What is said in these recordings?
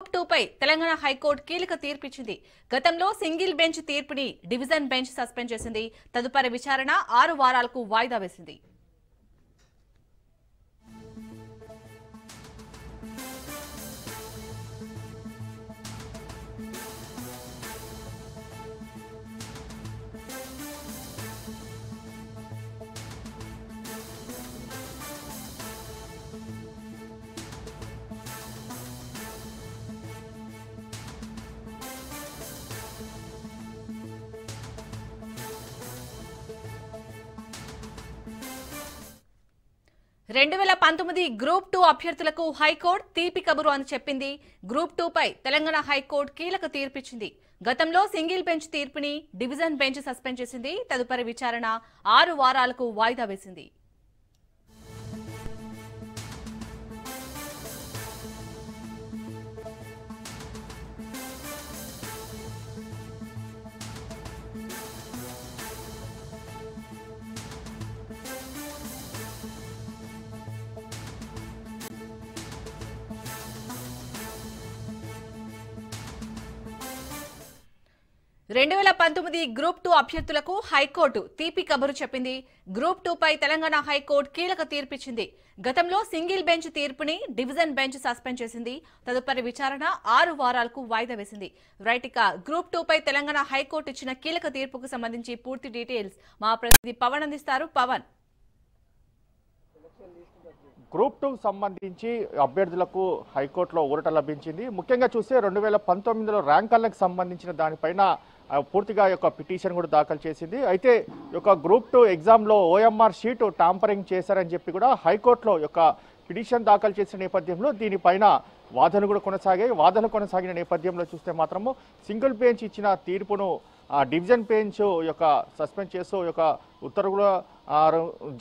2 పై Telangana high court కీలక తీర్పిచ్చింది. గతంలో single bench తీర్పుని డివిజన్ బెంచ్ సస్పెండ్ చేసింది. తదుపరి విచారణ 6 వారాలకు వాయిదా వేసింది. 2019 గ్రూప్ 2 అభ్యర్థులకు హైకోర్టు తీపి కబురు అని చెప్పింది. గ్రూప్ 2 పై తెలంగాణ హైకోర్టు కీలక తీర్పిచ్చింది. గతంలో సింగిల్ బెంచ్ తీర్పుని డివిజన్ బెంచ్ సస్పెండ్ చేసింది. తదుపరి విచారణ 6 వారాలకు వాయిదా వేసింది. రెండు 2019 గ్రూప్ 2 అభ్యర్థులకు హైకోర్టు తీపి కబురు చెప్పింది. గ్రూప్ 2 పై తెలంగాణ హైకోర్టు కీలక తీర్పిచ్చింది. గతంలో సింగిల్ బెంచ్ తీర్పుని డివిజన్ బెంచ్ సస్పెండ్ చేసింది. తదుపరి విచారణ 6 వారాలకు వాయిదా వేసింది. రైట్, ఇక గ్రూప్ 2 పై తెలంగాణ హైకోర్టు ఇచ్చిన కీలక తీర్పుకు సంబంధించి పూర్తి డీటెయిల్స్ మా ప్రతినిధి పవన్ అందిస్తారు. పవన్, గ్రూప్ 2 సంబంధించి అభ్యర్థులకు హైకోర్టులో ఊరట లభించింది. ముఖ్యంగా చూస్తే 2019లో ర్యాంకర్లకు సంబంధించిన దానిపైన పూర్తిగా పిటిషన్ కూడా దాఖలు చేసింది. అయితే గ్రూప్ 2 ఎగ్జామ్లో ఓఎంఆర్ షీటు టాంపరింగ్ చేశారని చెప్పి కూడా హైకోర్టులో పిటిషన్ దాఖలు చేసిన నేపథ్యంలో దీనిపైన వాదనలు కూడా కొనసాగాయి. వాదనలు కొనసాగిన నేపథ్యంలో చూస్తే మాత్రము సింగిల్ బెంచ్ ఇచ్చిన తీర్పును డివిజన్ బెంచ్ సస్పెండ్ చేస్తూ ఉత్తర్వులు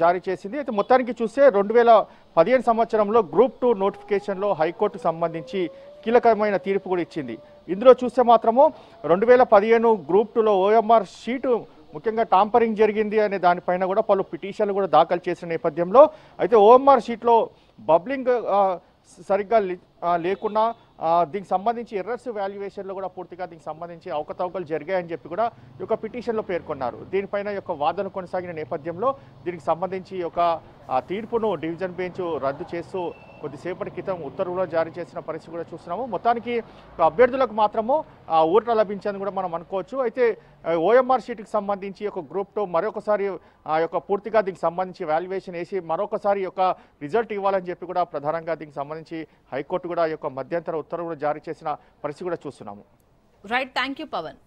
జారీ చేసింది. అయితే మొత్తానికి చూస్తే 2015 సంవత్సరంలో గ్రూప్ 2 నోటిఫికేషన్లో హైకోర్టుకు సంబంధించి కీలకమైన తీర్పు కూడా ఇచ్చింది. ఇందులో చూస్తే మాత్రము 2015 గ్రూప్ 2లో ఓఎంఆర్ షీటు ముఖ్యంగా టాంపరింగ్ జరిగింది అనే దానిపైన కూడా పలు పిటిషన్లు కూడా దాఖలు చేసిన నేపథ్యంలో అయితే ఓఎంఆర్ షీట్లో బబ్లింగ్ సరిగ్గా లేకున్నా దీనికి సంబంధించి ఎర్రర్స్ వాల్యుయేషన్లో కూడా పూర్తిగా దీనికి సంబంధించి అవకతవకలు జరిగాయని చెప్పి కూడా పిటిషన్లో పేర్కొన్నారు. దీనిపైన వాదన కొనసాగిన నేపథ్యంలో దీనికి సంబంధించి తీర్పును డివిజన్ బెంచ్ రద్దు చేస్తూ కొద్దిసేపటి క్రితం ఉత్తర్వులు జారీ చేసిన పరిస్థితి కూడా చూస్తున్నాము. మొత్తానికి అభ్యర్థులకు మాత్రము ఊరట లభించని కూడా మనం అనుకోవచ్చు. అయితే ఓఎంఆర్ షీట్కి సంబంధించి గ్రూప్ 2 మరొకసారి పూర్తిగా దీనికి సంబంధించి వాల్యుయేషన్ వేసి మరొకసారి రిజల్ట్ ఇవ్వాలని చెప్పి కూడా ప్రధానంగా దీనికి సంబంధించి హైకోర్టు కూడా మధ్యంతర ఉత్తర్వులు జారీ చేసిన పరిస్థితి కూడా చూస్తున్నాము. Right, thank you Pawan.